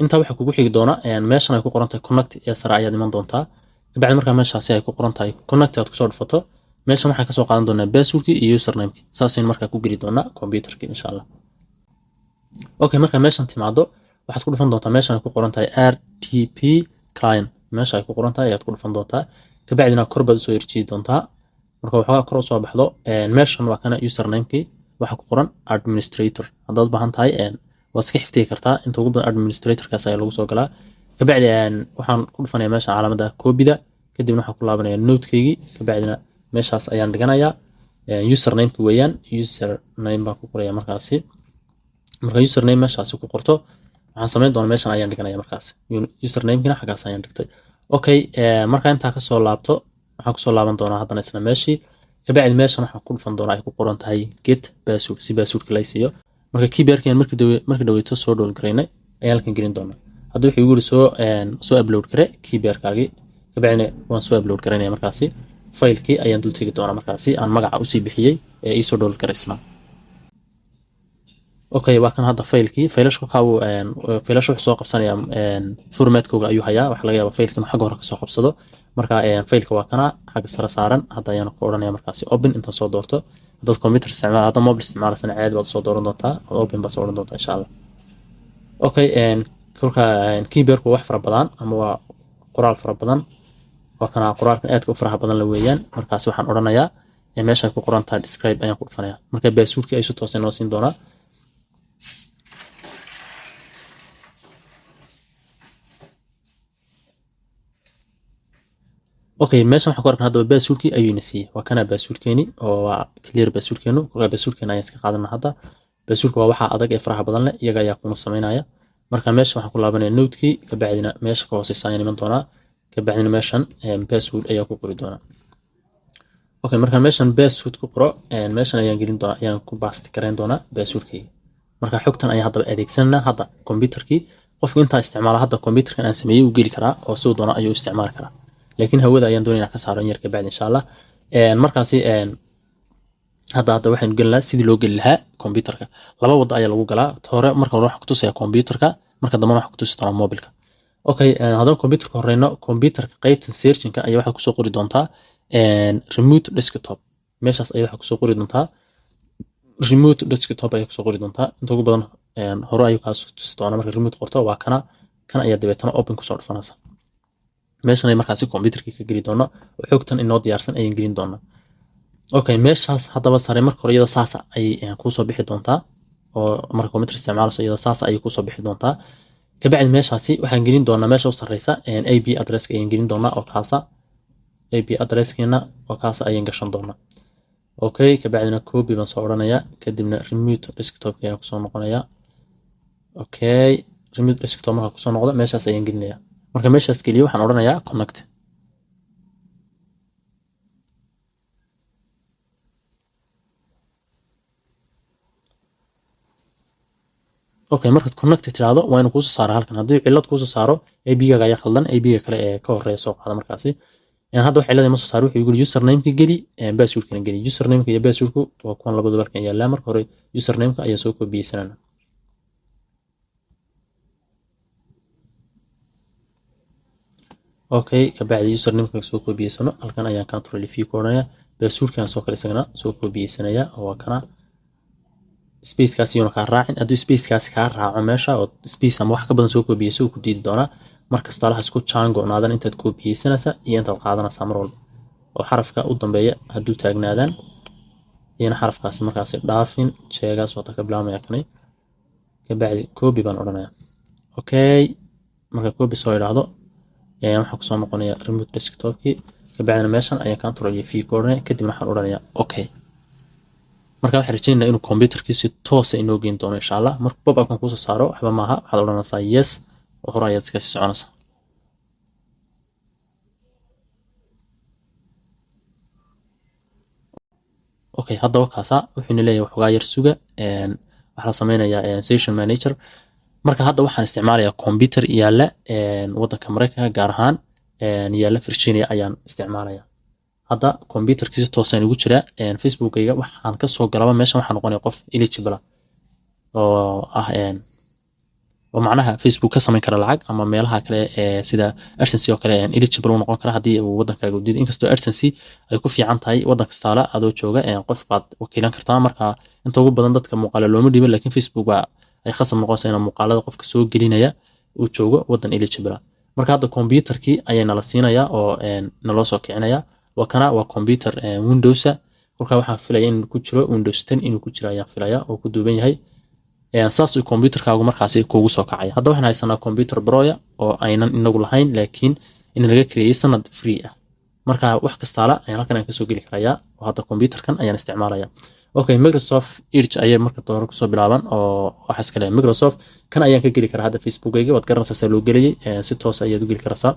[SPEAKER 1] intaa waxaa kugu xigi doona meeshan ay ku qoran tahay connect ee sare ayaad iman doontaa kabacdi markaa meeshaasi ay ku qoran tahay connect aad kusoo dhufato meeshan waxaan kasoo qaadan doonaa password-kii iyo username-kii saasaynu markaa ku geli doonaa computerkii insha Allah okay markaa meeshan timaado waxaad ku dhufan doontaa meeshan ay ku qoran tahay RTP client meesha ay ku qoran tahay ayaad ku dhufan doontaa kabacdina kor baad usoo erjiyi doontaa marka waxoogaa kor usoo baxdo meeshan waa kana username-kii waxa ku qoran administrator haddaad u baahan tahay waad iska xifdiyi kartaa inta ugu badan administratorkaas ayaa lagu soo galaa kabacdi waxaan ku dhufanaya meesha calaamada koobida kadibna waxaan ku laabanaya node-kaygii kabacdina meeshaas ayaan dhiganayaa username-ki weeyaan username baan ku qoraya markaasi marka username meeshaasi ku qorto waxaan samayn doonaa meeshan ayaan dhiganaya markaasi username-kina xaggaas ayaan dhigtay okay marka intaa kasoo laabto waxaan kusoo laaban doonaa haddana isla meeshii kabacdi meeshan waxaan ku dhufan doonaa ay ku qoran tahay get password si passwordka la siiyo marka keyboardkan markii dhaweyto soo download garaynay ayaan halkan gelin doonaa hadda wuxuu igu yiri soo upload gare keyboardkaagi kabacdina waan soo upload garaynaya markaasi faylkii ayaan dul tegi doonaa markaasi aan magaca u sii bixiyay ee ii soo download garaysnaa okay waa kan hadda faylkii faylashu wuxuu soo qabsanaya formatkooga ayuu hayaa waxa laga yaabaa faylkan xagga hore ka soo qabsado marka faylka waa kana xagga sare saaran hadda ayaan ku odhanaya markaasi open inta soo doorto dad computer isticmaal hadda mobile isticmaalaysan caadi baad soo dooran doontaa open baad soo odhan doontaa insha Allah okay kolka keyboardku wax fara badan ama waa qoraal fara badan waa kana qoraalkan aadka u faraha badan la weeyaan markaasi waxaan odhanayaa meesha ku qoran tahay describe ayaan ku dhufanaya marka passwordkii ay soo toosay noo siin doonaa okay meeshan waxaan ku arkaa hadaba passwordkii ayuu ina siiyay waa kana passwordkeeni oo waa clear passwordkeenu kolka passwordkeena ayaan iska qaadanaa hadda passwordka waa waxa adag ee faraha badan leh iyaga ayaa kuna samaynaya marka meesha waxaan ku laabanaya node-kii kabacdina meesha ka hooseysa ayaan iman doonaa kabacdina meeshan password ayaa ku qori doonaa okay marka meeshan password ku qoro meeshan ayaan gelin doonaa ayaan ku paste gareyn doonaa passwordkii marka xogtan ayaan hadaba adeegsananaa hadda computerkii qofka intaa isticmaala hadda computerkan aan sameeyay uu geli karaa oo sidoo doona ayuu isticmaali karaa laakiin hawada ayaan doonaynaa ka saaro yar kabacdi insha Allah markaasi hadda waxaan gelnaa sidii loo geli lahaa computerka laba wada ayaa lagu galaa hore marka hore waxaan ku tusaya computerka marka dambe waxaan ku tusi doonaa mobilka okay haddana computerka horeyno computerka qaybtan searching-ka ayaa waxaa kusoo qori doontaa remote desktop meeshaas ayaa waxaa kusoo qori doontaa remote desktop ayaa kusoo qori doontaa inta ugu badan hore ayuu kaas tusi doonaa marka remote qorto waa kan ayaa dabeetana open kusoo dhufanaysa meeshan ay markaasi computerkii ka geli doono oo xogtan inoo diyaarsan ayaan gelin doonaa okay meeshaas haddaba sare marka hore iyada saasa ayay kusoo bixi doontaa oo marka computer isticmaalayso iyada saasa ayay kusoo bixi doontaa kabacdi meeshaasi waxaan gelin doonaa meesha u sarreysa ap address-ka ayaan gelin doonaa oo kaasa ap address-keena oo kaasa ayaan gashan doonaa okay kabacdina copy baan soo odhanayaa kadibna remote desktop ayaan kusoo noqonayaa okay remote desktop marka kusoo noqdo meeshaas ayaan gelinayaa marka meeshaas kaliya waxaan odhanayaa connect okay markaad connect tiraahdo waa inuu kuusoo saaro halkan haddii cillad kuusoo saaro ab-gaaga ayaa khaldan ab-ga kale ee ka horeeya soo qaada markaasi يعني hadda waxay leedahay ma soo saar wuxuu yiri username-ka geli password-kana geli username-ka iyo password-ku waa kuwan labadaba halkan yaala marka hore username-ka ayaa soo koobiyeysanana okay kabacdi username-ka soo koobiyeysano halkan ayaan control v ku oranaya password-kan soo kale isagana soo koobiyeysanaya oo kana space-kaas iyo ka raacin haddii space-kaas ka raaco meesha oo space ama wax ka badan soo koobiyeyso ku diidi doona markasta la isku chango naadan intaad koobiyeysanaysa iyo intaad qaadanaysa mar walba oo xarafka u dambeeya hadduu taagnaadaan iyana xarafkaasi markaas dhaafin sheegaas wata ka bilaabmaya kanay kabacdi copy baan odhanayaa okay marka copy soo yiraahdo waxaan ku soo noqonayaa remote desktop-kii kabacdina meeshan ayaan control v ku odhanaya kadibna waxaan odhanayaa okay marka waxaan rajaynayaa inuu computerkii si toos ah inoo geyn doono insha Allah marka pop-up-kan kusoo saaro waxba maaha waxaad odhanaysaa yes oo hore ayaad iska sii soconaysaa okay haddaba kaasa wuxuuna leeyahay waxoogaa yar suga waxaa la sameynayaa session manager marka hadda waxaan isticmaalayaa computer yaala waddanka Mareykanka gaar ahaan yaala Virginia ayaan isticmaalayaa hadda computerkiisa toosan ugu jira Facebook-ayga waxaan ka soo galaba meeshan waxaan noqonayaa qof eligible oo ah oo macnaha Facebook ka sameyn kara lacag ama meelaha kale sida AdSense oo kale eligible u noqon kara hadii uu waddankaaga u diido inkastoo AdSense ay ku fiican tahay waddan kasta adoo jooga qof baad wakiilan kartaa marka inta ugu badan dadka muuqaalo looma dhiibin laakiin Facebook waa ay khasab noqonaysaa in muuqaalada qofka soo gelinaya uu joogo waddan eligible marka hadda computerkii ayay nala siinayaa oo naloo soo kicinaya wakana waa computer Windows kolka waxaan filayaa in ku jiro Windows 10 inuu ku jiro ayaan filayaa oo ku duuban yahay saas uu computerkaagu markaasi kuugu soo kacay hadda waxaan haysanaa computer Pro oo aynan inagu lahayn laakiin in laga create sanad free ah marka wax kasta la ayaan halkan ka soo geli karayaa oo hadda computerkan ayaan isticmaalayaa okay Microsoft Edge ayay marka hore ku soo bilaaban oo waxa iska leh Microsoft kan ayaan ka geli karaa hadda Facebook-ayga waad garanaysaa loo geliyay si toos ah ayaad u geli karaysaa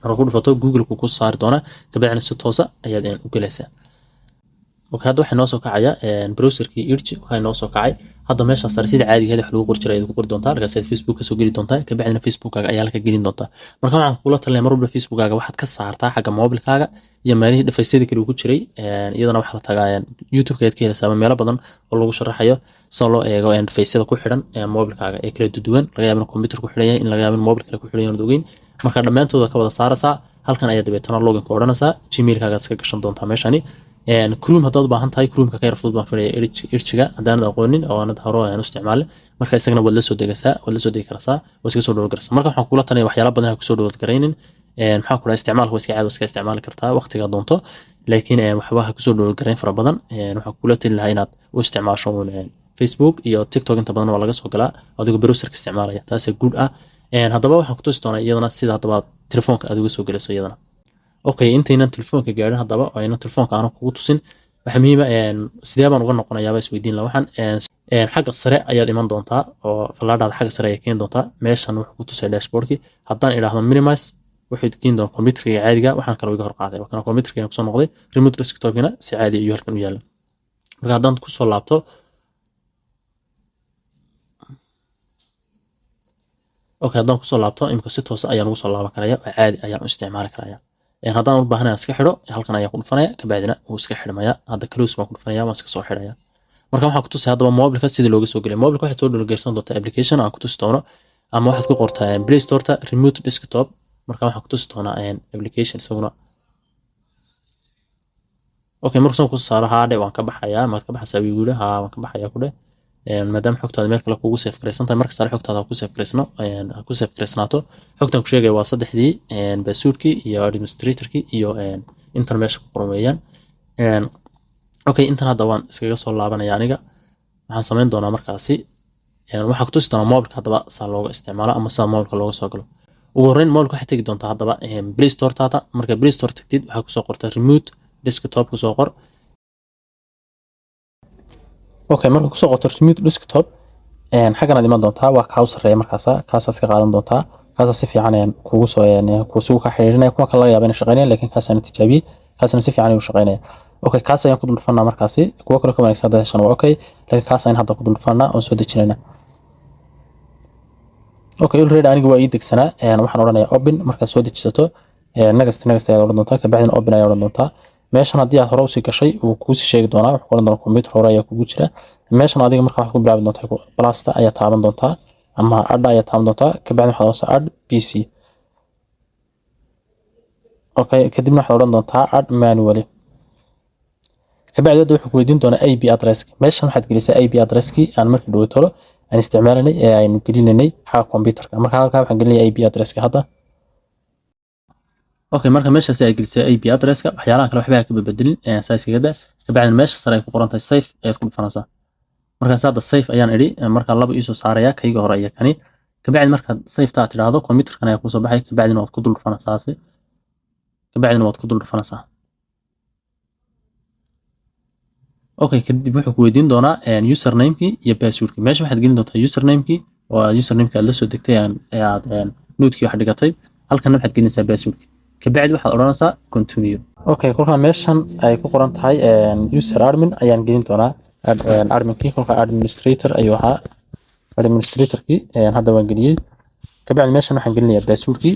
[SPEAKER 1] marka ku dhufato Google-ku ku saari doona kabacdina si toos ah ayaad u gelaysaa okay hadda waxay noo soo kacaya browserkii Edge waxay noo soo kacay hadda meesha sare sida caadiga ah wax lagu qor jiray ku qor doontaa halkaas aad Facebook ka soo geli doontaa kabacdina Facebook-kaaga ayaa la ka gelin doontaa marka waxaan kula talinayaa mar walba Facebook-kaaga waxaad ka saartaa xagga mobilkaaga iyo meelihii dhafaysadii kale ku jiray iyadana waxa la tagaa YouTube-ka aad ka helaysaa meelo badan oo lagu sharaxayo soo loo eego dhafaysada ku xidhan mobilkaaga ee kala duwan laga yaabo in computer ku xidhan yahay in laga yaabo in mobil kale ku xidhan yahay ogeyn marka dhammaantooda ka wada saaraysaa halkan ayaad dabeetana login ku odhanaysaa Gmail-kaaga iska gashan doontaa meeshani Chrome haddaad u baahan tahay Chrome-ka ka yar fudud baan filayaa Edge-ga haddaan aqoonin oo aanad hore aan isticmaalay marka isagana waad la soo degaysaa waad la soo degi kartaa waad iska soo download kartaa marka waxaan kula talinayaa waxyaalo badan ha ku soo download gareynin maxaa ku dhahay isticmaalka waa iska caadi iska isticmaali kartaa waqtiga doonto laakiin waxba ha ku soo download gareyn fara badan waxaan kula talin lahaa inaad u isticmaasho Facebook iyo TikTok inta badan waa laga soo galaa adigoo browserka isticmaalaya taas good ah haddaba waxaan ku tusi doonaa iyadana sida haddaba telefoonka aad uga soo galayso iyadana okay intaynan telefoonka gaarin haddaba oo aynan telefoonka aan kugu tusin waxa muhiim ah sidee baan uga noqonayaa isweydiin la waxaan xagga sare ayaad iman doontaa oo falaadhaada xagga sare ay keen doontaa meeshan wuxuu ku tusay dashboardki haddaan idhaahdo minimize wuxuu keen doonaa computerka caadiga waxaan kale uga hor qaaday waa kana computerka aan ku soo noqday remote desktop-kina si caadi iyo halkan u yaala marka haddaan ku soo laabto okay haddaan ku soo laabto imka si toos ah ayaan ugu soo laaban karayaa oo caadi ayaan u isticmaali karayaa haddaan u baahanahay iska xidho halkan ayaan ku dhufanaya kabacdina wuu iska xidhmaya hadda close baan ku dhufanaya waan iska soo xidhaya marka waxaan ku tusay haddaba mobilka sida looga soo gelay mobilka waxaad soo download doontaa application aan ku tusi doono ama waxaad ku qortaa Play Store-ta remote desktop marka waxaan ku tusi doonaa application isaguna okay marka soo ku saaro haade waan ka baxayaa maad ka baxaysaa wiigu haa waan ka baxayaa ku dheh maadaama xogtaada meel kale kugu save gareysan tahay markasta xogtaada ku save gareysnaato xogtan ku sheegay waa saddexdii passwordkii iyo administratorkii iyo intan meesha ku qoran weeyaan okay intan hadda waan iskaga soo laabanaya aniga waxaan sameyn doonaa markaasi waxaan ku tusi doonaa mobilka haddaba saa looga isticmaalo ama saa mobilka looga soo galo ugu horreyn mobilka waxaad tegi doontaa haddaba Play Store-taada marka Play Store tagtid waxaa kusoo qortaa remote desktop kusoo qor okay marka ku soo qorto remote desktop xagana iman doontaa waa ka sareeya markaas kaas iska qaadan doontaa kaas si fiican kugu soo ku soo ka xiriirinaya kuma kala yaabeen shaqeynaya laakiin kaas aan tijaabiyay kaasna si fiican u shaqeynaya okay kaas ayaan ku dulfanaa markaasi kuwa kale ka wanaagsan dadashan waa okay laakiin kaas ayaan hadda ku dulfanaa oo soo dejinayna okay already aniga waa ii degsanaa waxaan oranayaa open marka soo dejisato next ayaad odhan doontaa kabacdina open ayaad odhan doontaa meeshan haddii aad hore usii gashay wuu kuusii sheegi doonaa wuxuu odhan doonaa computer hore ayaa kugu jira meeshan adiga marka waxaad ku bilaabi doontaa plusta ayaa taaban doontaa ama adda ayaa taaban doontaa kabacdina waxaad odhanaysaa add pc okay kadibna waxaad odhan doontaa add manually kabacdi hadda wuxuu ku weydiin doonaa ip addresski meeshan waxaad gelisay ip addresski aan markii dhaweytolo aan isticmaalanay ee aynu gelinanay xaga computerka marka halkaa waxaan gelinaya ip addresski hadda okay marka meeshaas ay gelisay ip addresska waxyaalaha kale waxba ka beddelin size-geeda kabacdina meesha sare ay ku qoran tahay save ayaad ku dhufanaysaa markaas hadda save ayaan idhi marka laba ii soo saaraya kayga hore iyo kani kabacdi markaad save taa tidhaahdo computerkan ayaa kusoo baxay kabacdina waad ku dul dhufanaysaasi kabacdina waad ku dul dhufanaysaa okay kadib wuxuu ku weydiin doonaa usernamekii iyo passwordkii meesha waxaad gelin doontaa usernamekii oo usernamekii aad la soo degtay aad noodkii wax dhigatay halkana waxaad gelinaysaa passwordkii kabacdi waxaad odhanaysaa continue okay kolkaa meeshan ay ku qoran tahay user admin ayaan gelin doonaa adminkii kolkaa administrator ayuu ahaa administratorkii hadda waan geliyey kabacdi meeshan waxaan gelinayaa passwordkii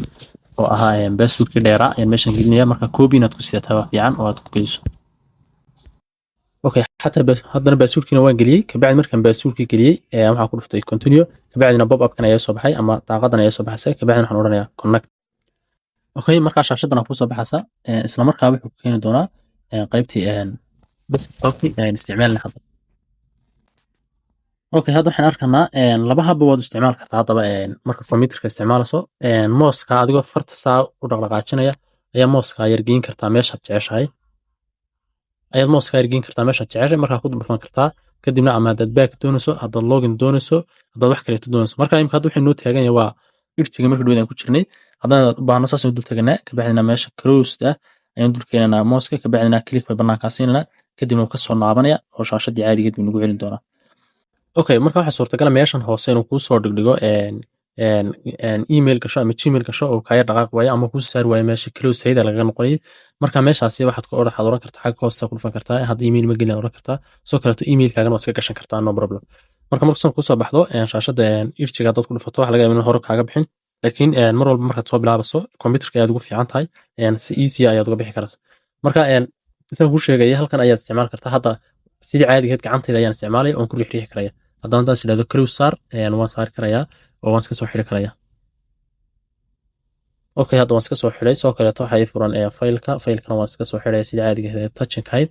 [SPEAKER 1] oo ahaa passwordkii dheeraa ayaan meeshan gelinayaa marka copy inaad ku sidataa waa fiican oo aad ku geliso okay حتى haddana baasuurkiina waan geliyey kabacdi markaan baasuurkii geliyey waxaan ku dhuftay continue kabacdina pop upkan ayaa soo baxay ama daaqadan ayaa soo baxaysa kabacdina waxaan odhanayaa connect okay markaa shaashadan ku soo baxaysa isla markaa wuxuu keeni doonaa qaybtii desktopkii aan isticmaalnay hadda okay hadda waxaan arkanaa laba habba waad isticmaali kartaa haddaba marka computerka isticmaalayso mooska adigoo farta saa u dhaqdhaqaajinaya ayaa mooska yargeyn kartaa meeshaad jeceshahay ayaad mooska ergeyn kartaa meesha jeceshay markaa ku dhufan kartaa kadibna ama haddaad back doonayso haddaad login doonayso haddaad wax kaleeto doonayso marka imika hadda waxay noo taagan yahay waa irtiga markii dhawed aan ku jirnay haddana u baahno saas dul taganaa kabacdina meesha closed ah ayaan dul keenanaa mooska kabacdina click bay banaankaa siinanaa kadibna wuu kasoo naabanaya oo shaashadii caadigeed buu nagu celin doonaa okay marka waxaa suurtagala meeshan hoose inuu kuu soo dhigdhigo email gasho ama gmail gasho oo kaya dhaqaaq waayo ama kuu saari waayo meesha close hayda lagaga noqonayay marka meeshaasi waxaad ku waxaad oran kartaa xagga hoose ku dhufan kartaa hadda email ma gelin oran kartaa soo kaleeto emailkaagana waad iska gashan kartaa no problem marka markaad kusoo baxdo shaashada irjiga dad ku dhufato waxa laga yaabaa in hore kaaga bixin laakiin mar walba markaad soo bilaabaso computerka ayaad ugu fiican tahay si easy ayaad uga bixi karaysaa marka isaan kuu sheegaya halkan ayaad isticmaali kartaa hadda sidii caadigeed gacantayda ayaan isticmaalaya oon ku riixriixi karaya haddana haddaad idhahdo close saar waan saari karayaa oo waan iska soo xiri karayaa okay hadda waan iska soo xiray soo kaleeto waxaa ii furan faylkana waan iska soo xiraya sida caadiga ahayd touching ahayd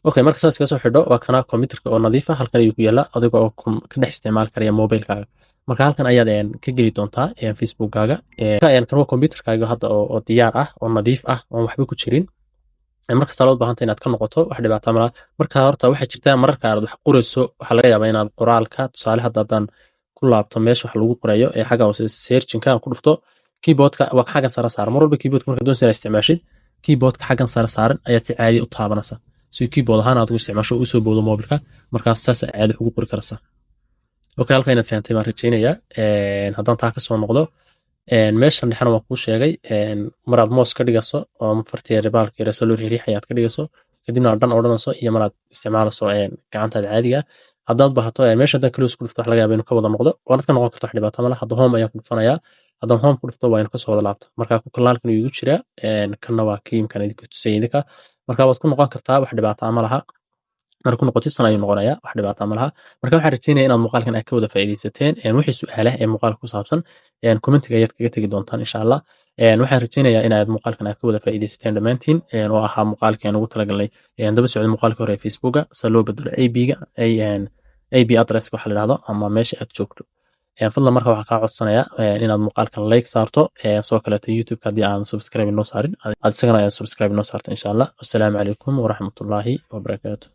[SPEAKER 1] okay marka saas iska soo xidho waa kana computerka oo nadiif ah halkan ayuu ku yaala adiga oo ka dhex isticmaali karaya mobilekaaga marka halkan ayaad ka geli doontaa facebookkaaga kan waa computerkaaga hadda oo diyaar ah oo nadiif ah oon waxba ku jirin markasta loo baahanta inaad ka noqoto wax dhibaato ma laha marka horta waxaa jirta mararka aad wax qorayso waxaa laga yaabaa inaad qoraalka tusaale haddaan ku laabto meesha wax lagu qorayo ee xagga hoose searchingka aan ku dhufto keyboardka waa xaggan sare saaran mar walba keyboardka markaad doonaysa inaad isticmaashid keyboardka xaggan sare saaran ayaad si caadi u taabanaysaa si keyboard ahaan aad ugu isticmaasho u soo boodo mobilka markaas saas caadi ugu qori karaysaa okay halka inaad fahantay baan rajaynayaa haddaan taa ka soo noqdo meeshan dhexna waan kuu sheegay maraad moos ka dhigaso oo fartiya ribaalka yareso loo riixriixaya aad ka dhigaso kadibna aad dhan odhanayso iyo maraad isticmaalayso gacantaada caadiga haddaad bahato meesha haddaan close ku dhufto wax laga yaaba inuu ka wada noqdo waanad ka noqon karto wax dhibaato ma laha hadda home ayaan ku dhufanayaa haddaan home ku dhufto waa inuu kasoo wada laabta marka kanaalkan igu jira kanna waa kiimkan idinku tusay idinka marka waad ku noqon kartaa wax dhibaato ma laha marka ku noqotid tan ayuu noqonayaa wax dhibaato ma laha marka waxaan rajaynaya inaad muuqaalkan aad ka wada faa'iidaysateen wixii su'aalaha ee muuqaalka ku saabsan commentiga ayaad kaga tegi doontaan insha allah waxaan rajaynayaa inaad muuqaalkan aad ka wada faa'iidaysateen dhammaantiin oo ahaa muuqaalkii aan ugu talagalnay daba socday muuqaalkii hore ee facebooka se loo bedelo ab adresska waxa la dhahdo ama meesha aad joogto fadlan marka waxaa kaa codsanayaa inaad muuqaalkan like saarto soo kaleeto youtubeka haddii aan subscribe noo saarin aad isagana ayaad subscribe noo saarto insha allah wassalaamu calaykum waraxmatullaahi wabarakaatu